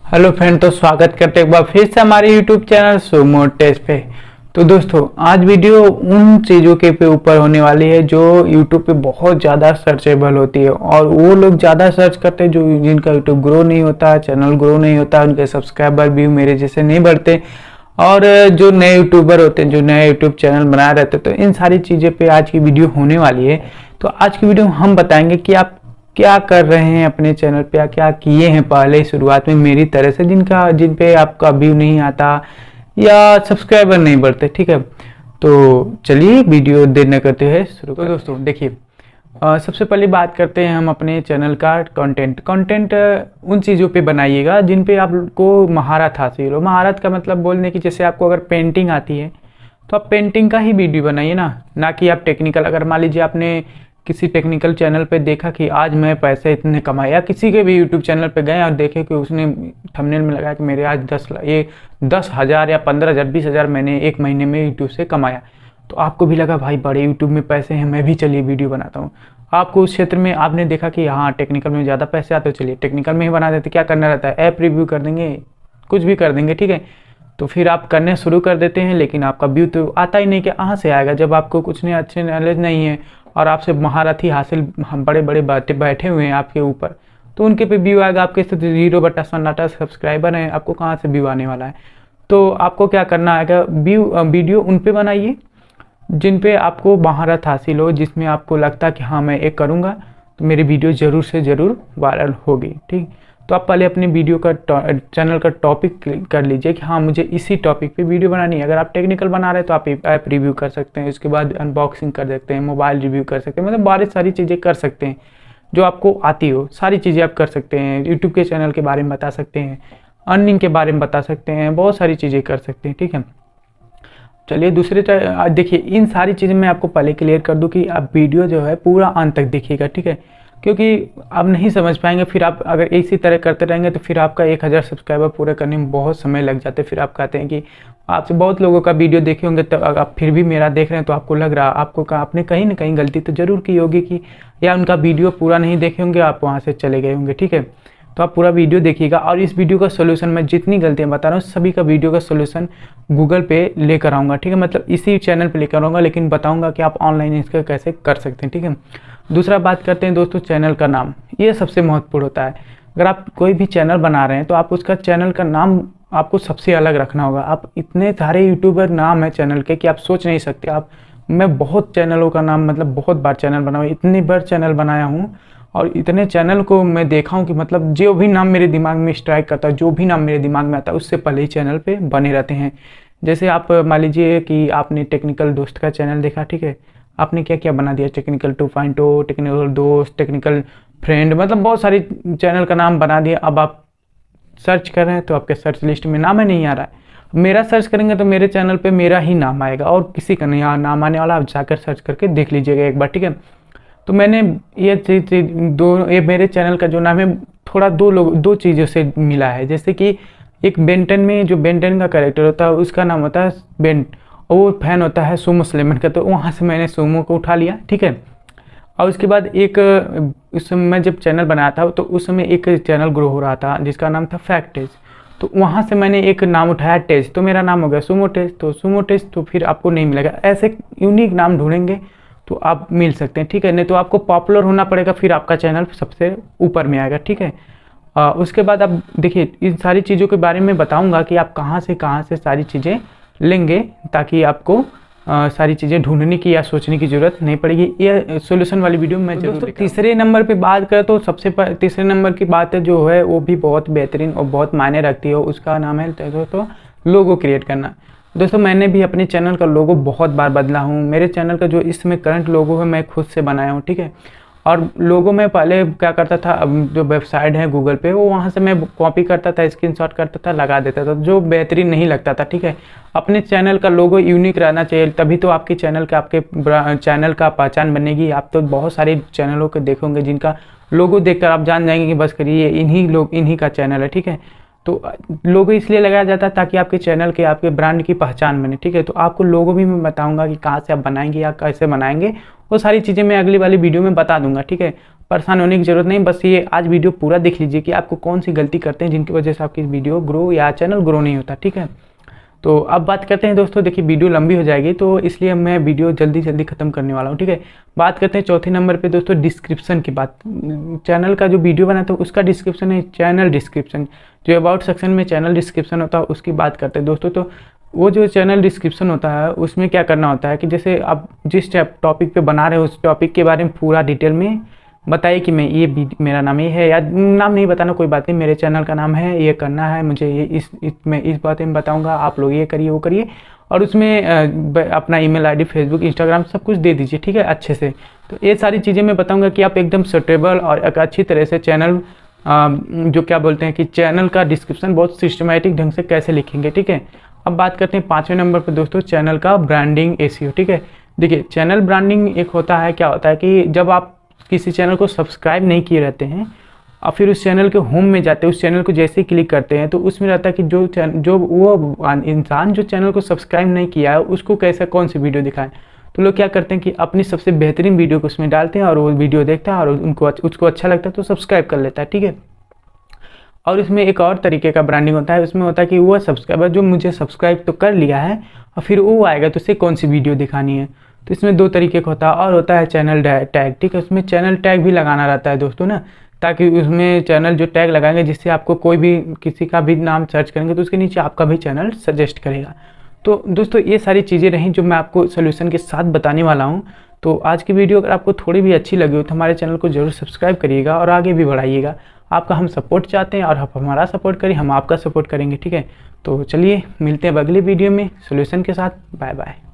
Hello friend, तो स्वागत करते एक बार फिर से हमारे यूट्यूब चैनल सुमो टेस्ट पे। तो दोस्तों, आज वीडियो उन चीज़ों के पे ऊपर होने वाली है जो यूट्यूब पे बहुत ज़्यादा सर्चेबल होती है, और वो लोग ज़्यादा सर्च करते हैं जो जिनका यूट्यूब ग्रो नहीं होता, चैनल ग्रो नहीं होता, उनके सब्सक्राइबर भी मेरे जैसे नहीं बढ़ते, और जो नए यूट्यूबर होते हैं, जो नए यूट्यूब चैनल बना रहते हैं। तो इन सारी चीज़ें पे आज की वीडियो होने वाली है। तो आज की वीडियो में हम बताएंगे कि आप क्या कर रहे हैं अपने चैनल पे, या क्या किए हैं पहले शुरुआत में मेरी तरह से, जिन पे आपका व्यू नहीं आता या सब्सक्राइबर नहीं बढ़ते। ठीक है, तो चलिए वीडियो देर न करते हैं शुरू। तो दोस्तों देखिए, सबसे पहले बात करते हैं हम अपने चैनल का कंटेंट उन चीज़ों पे बनाइएगा जिन पे आपको महारत हासिल हो। महारत का मतलब बोलने की, जैसे आपको अगर पेंटिंग आती है तो आप पेंटिंग का ही वीडियो बनाइए ना कि आप टेक्निकल। अगर मान लीजिए आपने किसी टेक्निकल चैनल पे देखा कि आज मैं पैसे इतने कमाए, या किसी के भी यूट्यूब चैनल पे गए और देखे कि उसने थंबनेल में लगाया कि मेरे आज 10,000 या 15,000 20,000 मैंने एक महीने में यूट्यूब से कमाया, तो आपको भी लगा भाई बड़े यूट्यूब में पैसे हैं, मैं भी चलिए वीडियो बनाता हूँ। आपको उस क्षेत्र में आपने देखा कि हाँ टेक्निकल में ज़्यादा पैसे आते, चलिए टेक्निकल में ही बना देते। क्या करना रहता है, ऐप रिव्यू कर देंगे, कुछ भी कर देंगे। ठीक है, तो फिर आप करने शुरू कर देते हैं, लेकिन आपका व्यू तो आता ही नहीं। कि कहाँ से आएगा जब आपको कुछ नहीं, अच्छे नॉलेज नहीं है और आपसे महारत ही हासिल बड़े बड़े बातें बैठे हुए हैं आपके ऊपर, तो उनके पे व्यू आएगा। आपके साथ 0/सन्नाटा सब्सक्राइबर हैं, आपको कहाँ से व्यू आने वाला है। तो आपको क्या करना आएगा, वीडियो उन पे बनाइए जिन पे आपको महारत हासिल हो, जिसमें आपको लगता है कि हाँ मैं एक करूँगा तो मेरी वीडियो ज़रूर से ज़रूर वायरल होगी। ठीक, तो आप पहले अपने वीडियो का चैनल का टॉपिक कर लीजिए कि हाँ मुझे इसी टॉपिक पे वीडियो बनानी है। अगर आप टेक्निकल बना रहे हैं तो आप ऐप रिव्यू कर सकते हैं, उसके बाद अनबॉक्सिंग कर सकते हैं, मोबाइल रिव्यू कर सकते हैं, मतलब बहुत सारी चीज़ें कर सकते हैं जो आपको आती हो। सारी चीज़ें आप कर सकते हैं, यूट्यूब के चैनल के बारे में बता सकते हैं, अर्निंग के बारे में बता सकते हैं, बहुत सारी चीज़ें कर सकते हैं। ठीक है, चलिए दूसरे देखिए, इन सारी चीज़ें मैं आपको पहले क्लियर कर दूं कि आप वीडियो जो है पूरा अंत तक देखिएगा। ठीक है, क्योंकि आप नहीं समझ पाएंगे, फिर आप अगर इसी तरह करते रहेंगे तो फिर आपका 1,000 सब्सक्राइबर पूरे करने में बहुत समय लग जाते हैं। फिर आप कहते हैं कि आपसे बहुत लोगों का वीडियो देखे होंगे, तब अगर आप फिर भी मेरा देख रहे हैं तो आपको लग रहा आपको आपने कहीं ना कहीं गलती तो जरूर की होगी, कि या उनका वीडियो पूरा नहीं देखे होंगे, आप वहाँ से चले गए होंगे। ठीक है, तो आप पूरा वीडियो देखिएगा, और इस वीडियो का सोल्यूशन, मैं जितनी गलतियां बता रहा हूँ सभी का वीडियो का सोल्यूशन गूगल पे लेकर आऊँगा। ठीक है, मतलब इसी चैनल पे लेकर आऊँगा, लेकिन बताऊँगा कि आप ऑनलाइन इसका कैसे कर सकते हैं। ठीक है, दूसरा बात करते हैं दोस्तों, चैनल का नाम। ये सबसे महत्वपूर्ण होता है। अगर आप कोई भी चैनल बना रहे हैं तो आप उसका चैनल का नाम आपको सबसे अलग रखना होगा। आप इतने सारे यूट्यूबर नाम है चैनल के कि आप सोच नहीं सकते। मैं बहुत चैनलों का नाम, मतलब बहुत बार चैनल बनाया, इतनी बार चैनल बनाया हूँ, और इतने चैनल को मैं देखा हूँ कि मतलब जो भी नाम मेरे दिमाग में स्ट्राइक करता है, जो भी नाम मेरे दिमाग में आता है, उससे पहले ही चैनल पे बने रहते हैं। जैसे आप मान लीजिए कि आपने टेक्निकल दोस्त का चैनल देखा। ठीक है, आपने क्या क्या बना दिया, टेक्निकल 2.0, टेक्निकल दोस्त, टेक्निकल फ्रेंड, मतलब बहुत सारी चैनल का नाम बना दिया। अब आप सर्च कर रहे हैं तो आपके सर्च लिस्ट में नाम ही नहीं आ रहा है। मेरा सर्च करेंगे तो मेरे चैनल पे मेरा ही नाम आएगा, और किसी का नहीं नाम आने वाला। आप जाकर सर्च करके देख लीजिएगा एक बार। ठीक है, तो मैंने ये मेरे चैनल का जो नाम है थोड़ा दो चीज़ों से मिला है। जैसे कि एक बेंटन में जो बेंटन का कैरेक्टर होता है उसका नाम होता है बेंट, और वो फैन होता है सुमो स्लेमन का, तो वहाँ से मैंने सुमो को उठा लिया। ठीक है, और उसके बाद उस समय मैं जब चैनल बनाया था तो उस समय एक चैनल ग्रो हो रहा था जिसका नाम था फैक्टेज, तो वहाँ से मैंने एक नाम उठाया टेज, तो मेरा नाम हो गया सुमो टेज। तो सुमो टेज तो फिर आपको नहीं मिलेगा, ऐसे यूनिक नाम ढूंढेंगे तो आप मिल सकते हैं। ठीक है, नहीं तो आपको पॉपुलर होना पड़ेगा, फिर आपका चैनल सबसे ऊपर में आएगा। ठीक है, उसके बाद आप देखिए, इन सारी चीज़ों के बारे में बताऊंगा कि आप कहाँ से सारी चीज़ें लेंगे, ताकि आपको सारी चीज़ें ढूंढने की या सोचने की ज़रूरत नहीं पड़ेगी। ये सॉल्यूशन वाली वीडियो में जरूर। तीसरे नंबर पे बात करें तो तीसरे नंबर की बात है जो है वो भी बहुत बेहतरीन और बहुत मायने रखती है, उसका नाम है तो लोगो क्रिएट करना। दोस्तों, मैंने भी अपने चैनल का लोगो बहुत बार बदला हूँ। मेरे चैनल का जो इस समय करंट लोगो है मैं खुद से बनाया हूँ। ठीक है, और लोगो में पहले क्या करता था, अब जो वेबसाइट है गूगल पे, वो वहाँ से मैं कॉपी करता था, स्क्रीनशॉट करता था, लगा देता था, जो बेहतरीन नहीं लगता था। ठीक है, अपने चैनल का लोगो यूनिक रहना चाहिए, तभी तो आपके चैनल का पहचान बनेगी। आप तो बहुत सारे चैनलों को देखोगे जिनका लोगो देखकर आप जान जाएंगे कि बस करिए इन्हीं का चैनल है। ठीक है, तो लोगो इसलिए लगाया जाता है ताकि आपके चैनल के, आपके ब्रांड की पहचान बने। ठीक है, तो आपको लोगो भी मैं बताऊंगा कि कहाँ से आप बनाएंगे या कैसे बनाएंगे, वो सारी चीज़ें मैं अगली वाली वीडियो में बता दूंगा। ठीक है, परेशान होने की ज़रूरत नहीं, बस ये आज वीडियो पूरा देख लीजिए कि आपको कौन सी गलती करते हैं जिनकी वजह से आपकी वीडियो ग्रो या चैनल ग्रो नहीं होता। ठीक है, तो अब बात करते हैं दोस्तों। देखिए वीडियो लंबी हो जाएगी तो इसलिए मैं वीडियो जल्दी जल्दी ख़त्म करने वाला हूँ। ठीक है, बात करते हैं चौथे नंबर पे दोस्तों, डिस्क्रिप्शन की बात। चैनल का जो वीडियो बनाते हैं उसका डिस्क्रिप्शन है चैनल डिस्क्रिप्शन। जो अबाउट सेक्शन में चैनल डिस्क्रिप्शन होता है उसकी बात करते हैं दोस्तों। तो वो जो चैनल डिस्क्रिप्शन होता है उसमें क्या करना होता है कि जैसे आप जिस टॉपिक पे बना रहे हो उस टॉपिक के बारे में पूरा डिटेल में बताइए कि मैं ये मेरा नाम ये है, या नाम नहीं बताना कोई बात नहीं, मेरे चैनल का नाम है, ये करना है मुझे, ये मैं इस बातें में बताऊंगा, आप लोग ये करिए वो करिए, और उसमें अपना ईमेल आईडी, फेसबुक, इंस्टाग्राम सब कुछ दे दीजिए। ठीक है, अच्छे से। तो ये सारी चीज़ें मैं बताऊंगा कि आप एकदम सुटेबल और एक अच्छी तरह से चैनल जो क्या बोलते हैं कि चैनल का डिस्क्रिप्शन बहुत सिस्टमेटिक ढंग से कैसे लिखेंगे। ठीक है, अब बात करते हैं 5वें नंबर पर दोस्तों, चैनल का ब्रांडिंग एसईओ। ठीक है, देखिए चैनल ब्रांडिंग एक होता है, क्या होता है कि जब आप किसी चैनल को सब्सक्राइब नहीं किए रहते हैं और फिर उस चैनल के होम में जाते हैं, उस चैनल को जैसे ही क्लिक करते हैं तो उसमें रहता है कि जो वो इंसान जो चैनल को सब्सक्राइब नहीं किया है उसको कैसे कौन सी वीडियो दिखाएं। तो लोग क्या करते हैं कि अपनी सबसे बेहतरीन वीडियो को उसमें डालते हैं और वो वीडियो देखता है और उसको अच्छा लगता है तो सब्सक्राइब कर लेता है। ठीक है, और इसमें एक और तरीके का ब्रांडिंग होता है, उसमें होता है कि वो सब्सक्राइबर जो मुझे सब्सक्राइब तो कर लिया है और फिर वो आएगा तो उसे कौन सी वीडियो दिखानी है। तो इसमें 2 तरीके का होता है, और होता है चैनल टैग। ठीक है, उसमें चैनल टैग भी लगाना रहता है दोस्तों ना, ताकि उसमें चैनल जो टैग लगाएंगे जिससे आपको कोई भी किसी का भी नाम सर्च करेंगे तो उसके नीचे आपका भी चैनल सजेस्ट करेगा। तो दोस्तों ये सारी चीज़ें रहीं जो मैं आपको सोल्यूशन के साथ बताने वाला हूँ। तो आज की वीडियो अगर आपको थोड़ी भी अच्छी लगी हो तो हमारे चैनल को जरूर सब्सक्राइब करिएगा और आगे भी बढ़ाइएगा। आपका हम सपोर्ट चाहते हैं और आप हमारा सपोर्ट करिए, हम आपका सपोर्ट करेंगे। ठीक है, तो चलिए मिलते हैं अगली वीडियो में सोल्यूशन के साथ। Bye bye.